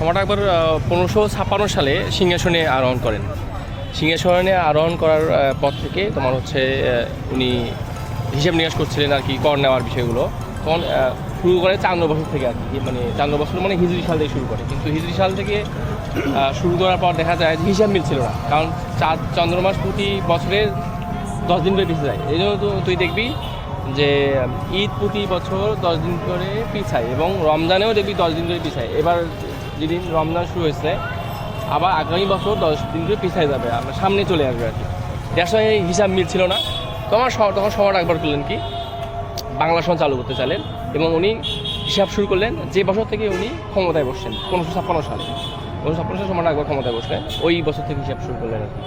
সম্রাট আকবর 1556 সালে সিংহাসনে আরোহণ করেন। সিংহাসনে আরোহণ করার পর থেকে তোমার হচ্ছে উনি হিসাব নিকাশ করছিলেন আর কি, কর নেওয়ার বিষয়গুলো। তখন শুরু করে 54 বছর থেকে আর কি, মানে 54 বছর মানে হিজরি সাল থেকে শুরু করে। কিন্তু হিজরি সাল থেকে শুরু করার পর দেখা যায় যে হিসাব মিলছিল না, কারণ চন্দ্রমাস প্রতি বছরের 10 দিন করে পিছিয়ে যায়। এই জন্য তুই দেখবি যে ঈদ প্রতি বছর 10 দিন করে পিছায়, এবং রমজানেও দেখবি 10 দিন করে পিছায়। এবার যেদিন রমজান শুরু হয়েছে আবার আগামী বছর 10 দিন করে পিছায় যাবে, আমরা সামনে চলে আসবে আর কি। যার সঙ্গে হিসাব মিলছিল না। তখন সম্রাট আকবর করলেন কি, বাংলা সন চালু করতে চাইলেন, এবং উনি হিসাব শুরু করলেন যে বছর থেকে উনি ক্ষমতায় বসছেন, 1556 সালে। 1556 সালে সম্রাট আকবর ক্ষমতায় বসলেন, ওই বছর থেকে হিসাব শুরু করলেন আর কি।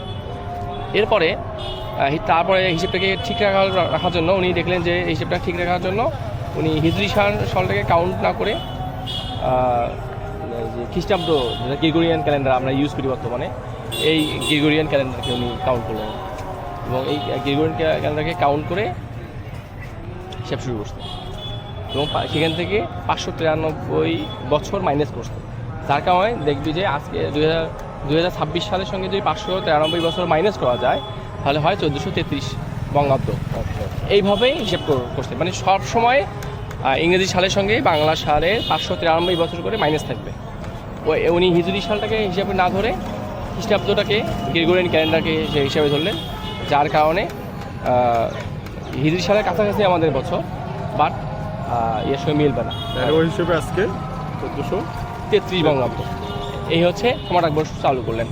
এরপরে তারপরে হিসেবটাকে ঠিক রাখার জন্য উনি দেখলেন যে হিসেবটা ঠিক রাখার জন্য উনি হিজরি সালটাকে কাউন্ট না করে যে খ্রিস্টাব্দ, যেটা গ্রিগোরিয়ান ক্যালেন্ডার আমরা ইউজ করি বর্তমানে, এই গ্রিগোরিয়ান ক্যালেন্ডারকে উনি কাউন্ট করলেন, এবং এই গ্রিগোরিয়ান ক্যালেন্ডারকে কাউন্ট করে হিসাব শুরু করতেন, এবং সেখান থেকে 593 বছর মাইনাস করতেন। যার কারণে দেখবি যে আজকে 2026 সালের সঙ্গে যদি 593 বছর মাইনাস করা যায় তাহলে হয় 1433 বঙ্গাব্দ। এইভাবেই হিসেব করতে, মানে সব সময় ইংরেজি সালের সঙ্গে বাংলা সালের 593 বছর করে মাইনাস থাকবে। উনি হিজরি সালটাকে হিসাবে না ধরে খ্রিস্টাব্দটাকে, গ্রিগোরিয়ান ক্যালেন্ডারকে হিসাবে ধরলেন, যার কারণে হিজরি সালের কাছাকাছি আমাদের বছর, বাট এর সঙ্গে মিলবে না। ওই হিসেবে আজকে 1433 বঙ্গাব্দ। এই হচ্ছে সম্রাট আকবর চালু করলেন,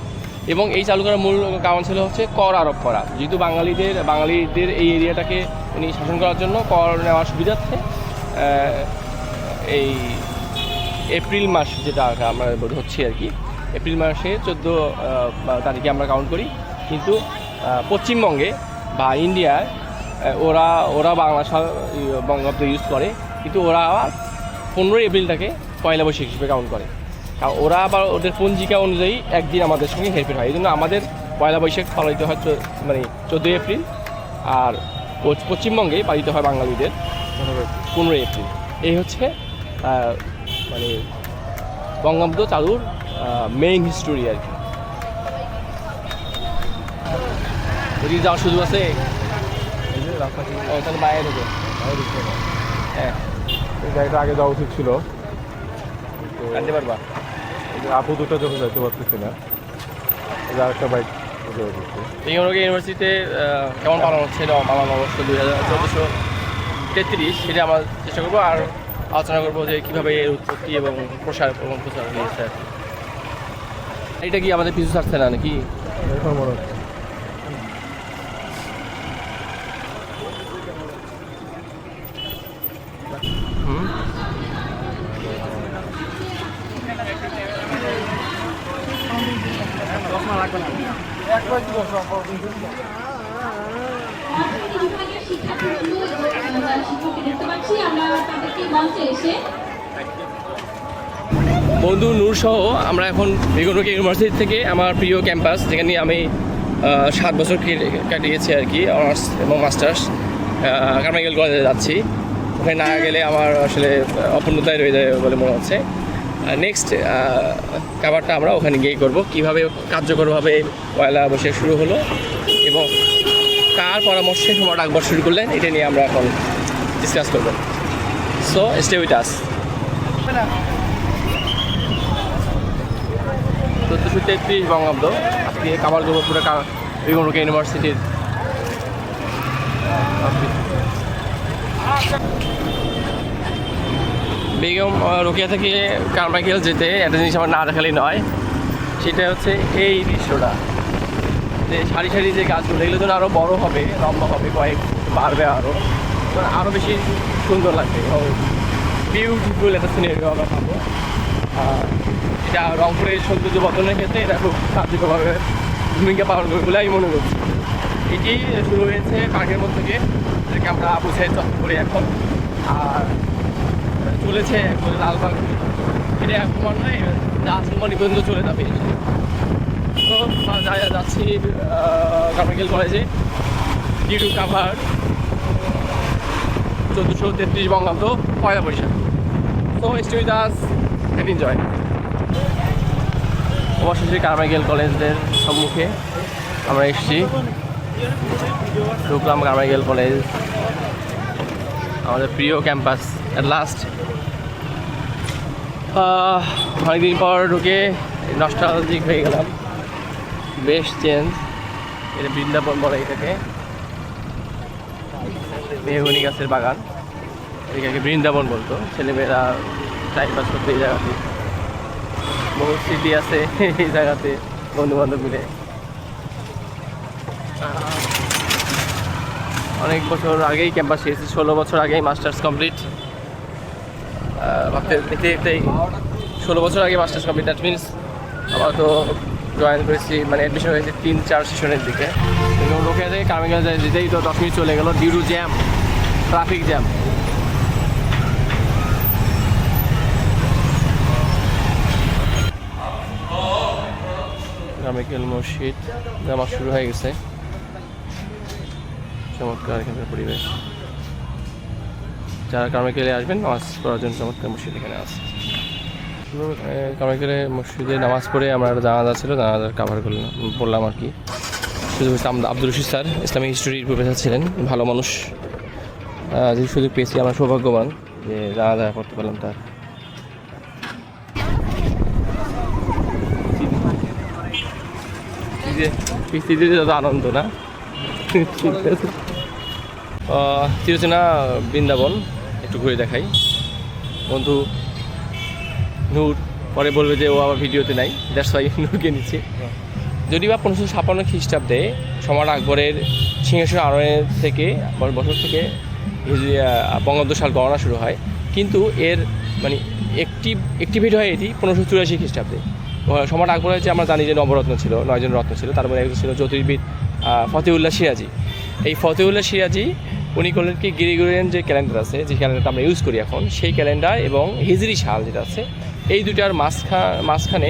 এবং এই চালু করার মূল কারণ ছিল হচ্ছে কর আরোপ করা। যেহেতু বাঙালিদের এই এরিয়াটাকে উনি শাসন করার জন্য কর নেওয়ার সুবিধার্থে এই এপ্রিল মাস, যেটা আমরা হচ্ছে আর কি, এপ্রিল মাসে 14 তারিখে আমরা কাউন্ট করি। কিন্তু পশ্চিমবঙ্গে বা ইন্ডিয়ায় ওরা বাংলা সাল বঙ্গাব্দ ইউজ করে, কিন্তু ওরা আবার 15 এপ্রিলটাকে পয়লা বৈশাখ হিসেবে কাউন্ট করে। কারণ ওরা আবার ওদের পঞ্জিকা অনুযায়ী একদিন আমাদের সঙ্গে হেরফের হয়। এই জন্য আমাদের পয়লা বৈশাখ পালিত হয় মানে 14 এপ্রিল, আর পশ্চিমবঙ্গে পালিত হয় বাঙালিদের 15 এপ্রিল। এই হচ্ছে মানে বঙ্গাব্দ চালুর মেইন হিস্টোরি আর কি। যদি যাওয়ার সুযোগ আছে তাহলে বাইরে ঢুকে, হ্যাঁ গাড়িটা আগে যাওয়া উচিত ছিল, জানতে পারবা। আপু দুটো যখন যাইতে পারতেছি না, একটা বাইক ইউনিভার্সিটিতে কেমন পালন হচ্ছে এটা পালন অবশ্য 1433, সেটা আমরা চেষ্টা করবো, আর আলোচনা করবো যে কীভাবে এর উৎপত্তি এবং প্রসার হয়েছে। এটা কি আমাদের পিছু ছাড়ছে না নাকি? এখন মনে হচ্ছে বন্ধু নূর সহ আমরা এখন বেগম ইউনিভার্সিটি থেকে আমার প্রিয় ক্যাম্পাস, যেখানে আমি 7 বছর কাটিয়েছি আর কি, অনার্স এবং মাস্টার্স, কারমাইকেল কলেজে যাচ্ছি। ওখানে না গেলে আমার আসলে অপূর্ণতায় রয়ে যাবে বলে মনে হচ্ছে। নেক্সট খাবারটা আমরা ওখানে গিয়ে করব, কীভাবে কার্যকরভাবে পয়লা বৈশাখ শুরু হলো এবং কার পরামর্শে সম্রাট আকবর শুরু করলেন, এটা নিয়ে আমরা এখন ডিসকাস করব। So stay with us. 1433 বঙ্গাব্দ আজকে কাবার করবো পুরো বেগম রোকেয়া ইউনিভার্সিটির। বেগম রোকেয়া থেকে কারমাইকেল যেতে একটা জিনিস আমার না দেখালেই নয়, সেটা হচ্ছে এই দৃশ্যটা, যে সারি সারি যে গাছগুলো, এগুলো যেন আরও বড়ো হবে, লম্বা হবে, কয়েক বাড়বে, আরও বেশি সুন্দর লাগবে। বিউটিফুল একটা সিনারিও আমরা পাবো। এটা রংপুরের সৌন্দর্য বদলের ক্ষেত্রে এটা খুব কার্যকরভাবে ভূমিকা পালন করবে বলে আমি মনে করছি। এটি শুরু হয়েছে পার্কের মধ্যে থেকে, যেটাকে আমরা আবু সাইদ চত্বর করি এখন, আর চলেছে একবারে লালবাগ, এটা এখন নয় রাজকুমারী পর্যন্ত চলে যাবে। তো যাচ্ছি কারমাইকেল কলেজে, ডিউ টু কাভার 1433 বঙ্গাব্দ Pohela Boishakh. So stay with us and enjoy. অবশেষে কারমাইকেল কলেজের সম্মুখে আমরা এসেছি। ঢুকলাম কারমাইকেল কলেজ, আমাদের প্রিয় ক্যাম্পাস অ্যাট লাস্ট। অনেকদিন পর ঢুকে নস্টালজিক হয়ে গেলাম, বেশ চেঞ্জ। এটা বৃন্দাবন বলে এটাকে, মেহগনি গাছের বাগান, এটাকে বৃন্দাবন বলতো। ছেলেমেয়েরা টাইম পাস করতে এই জায়গাতে, বহু স্মৃতি আছে এই জায়গাতে বন্ধু বান্ধব মিলে। অনেক বছর আগেই ক্যাম্পাস এসেছি, 16 বছর আগেই মাস্টার্স কমপ্লিট। ভাবতে দেখতে দেখতেই 16 বছর আগে মাস্টার্স কমপ্লিট। দ্যাট মিনস আমার তো জয়েন করেছি, মানে অ্যাডমিশন হয়েছে 3-4 সেশনের দিকে। এবং লোকে থেকে কারমাইকেল যেতেই তো 10 মিনিট চলে গেল due to jam, traffic jam. Carmichael মসজিদ নামাজ শুরু হয়ে গেছে। চমৎকার এখানকার পরিবেশ। যারা কারমাইকেলে আসবেন নামাজ পড়ার জন্য চমৎকার মসজিদ এখানে আছে। কারমাইকেলে মসজিদে নামাজ পড়ে আমার একটা জানাজা ছিল, জানাজার কাভার বললাম আর কি। শুধু আব্দুল রশিদ স্যার ইসলামিক হিস্ট্রির প্রফেসর ছিলেন, ভালো মানুষ। যে সুযোগ পেয়েছি আমরা সৌভাগ্যবান যে জানাজা করতে পারলাম তার। পৃথিবীতে যত আনন্দ না চিরচেনা বৃন্দাবন একটু ঘুরে দেখাই। বন্ধু নূর পরে বলবে যে ও আবার ভিডিওতে নাই, দ্যাটস ওয়াই নূরকে নিচ্ছি। যদি বা 1556 খ্রিস্টাব্দে সম্রাট আকবরের সিংহাসন আরোহণের থেকে বছর থেকে বঙ্গাব্দ সাল গণনা শুরু হয়, কিন্তু এর মানে অ্যাক্টিভেট হয় এটি 1584 খ্রিস্টাব্দে। সম্রাট আকবরের যে আমরা জানি যে নবরত্ন ছিল, 9 জন রত্ন ছিল, তার মধ্যে একজন ছিল জ্যোতির্বিদ ফতেউল্লাহ সিরাজি। এই ফতেউল্লাহ সিরাজি উনি করলেন কি, গ্রেগরিয়ান যে ক্যালেন্ডার আছে, যে ক্যালেন্ডারটা আমরা ইউজ করি এখন, সেই ক্যালেন্ডার এবং হিজরি সাল যেটা আছে, এই দুটার মাঝখানে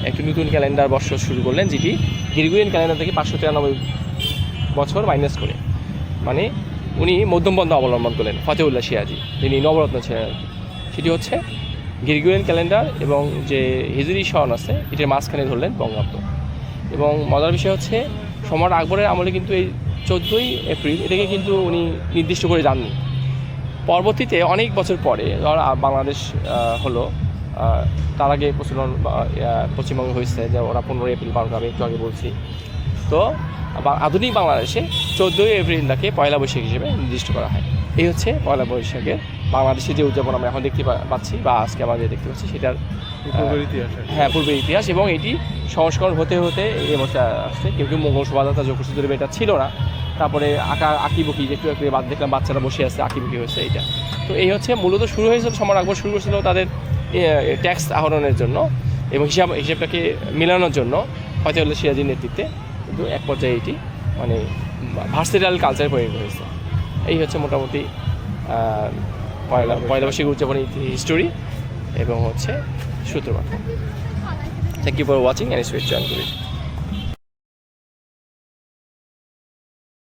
একটি নতুন ক্যালেন্ডার বর্ষ শুরু করলেন, যেটি গ্রেগরিয়ান ক্যালেন্ডার থেকে 593 বছর মাইনাস করে, মানে উনি মধ্যমপন্থা অবলম্বন করলেন ফতেউল্লাহ সিরাজি, যিনি নবরত্ন ছিলেন আর কি। সেটি হচ্ছে গ্রেগরিয়ান ক্যালেন্ডার এবং যে হিজরি সন আছে এটির মাঝখানে ধরলেন বঙ্গাব্দ। এবং মজার বিষয় হচ্ছে সম্রাট আকবরের আমলে কিন্তু এই 14ই এপ্রিল এটাকে কিন্তু উনি নির্দিষ্ট করে যাননি। পরবর্তীতে অনেক বছর পরে ধর বাংলাদেশ হলো, তার আগে প্রচলন পশ্চিমবঙ্গে হয়েছে যে ওরা 15 এপ্রিল পালন করবে, একটু আগে বলছি। তো আধুনিক বাংলাদেশে 14ই এপ্রিলটাকে পয়লা বৈশাখ হিসেবে নির্দিষ্ট করা হয়। এই হচ্ছে পয়লা বৈশাখের বাংলাদেশে যে উদযাপন আমরা এখন দেখতে পাচ্ছি বা আজকে আমরা যে দেখতে পাচ্ছি সেটার পূর্বের ইতিহাস। এবং এটি সংস্করণ হতে হতে এই বছর আসছে। কেউ মঙ্গল শোভাযাত্রা যোগ করছে, যদি এটা ছিল না। তারপরে আঁকিবুকি একটু দেখলাম বাচ্চারা বসে আছে, আঁকিবুকি হয়েছে এইটা। তো এই হচ্ছে মূলত শুরু হয়েছিল, সম্রাট আকবর শুরু করেছিল তাদের ট্যাক্স আহরণের জন্য এবং হিসাবটাকে মেলানোর জন্য ফতেউল্লাহ সিরাজির নেতৃত্বে। কিন্তু এক পর্যায়ে এটি মানে ভার্সেটাইল কালচারে পরিণত হয়েছে। এই হচ্ছে মোটামুটি পয়লা বৈশাখ উদযাপনের হিস্টোরি এবং হচ্ছে সূত্রপাত। Thank you for watching and join করি।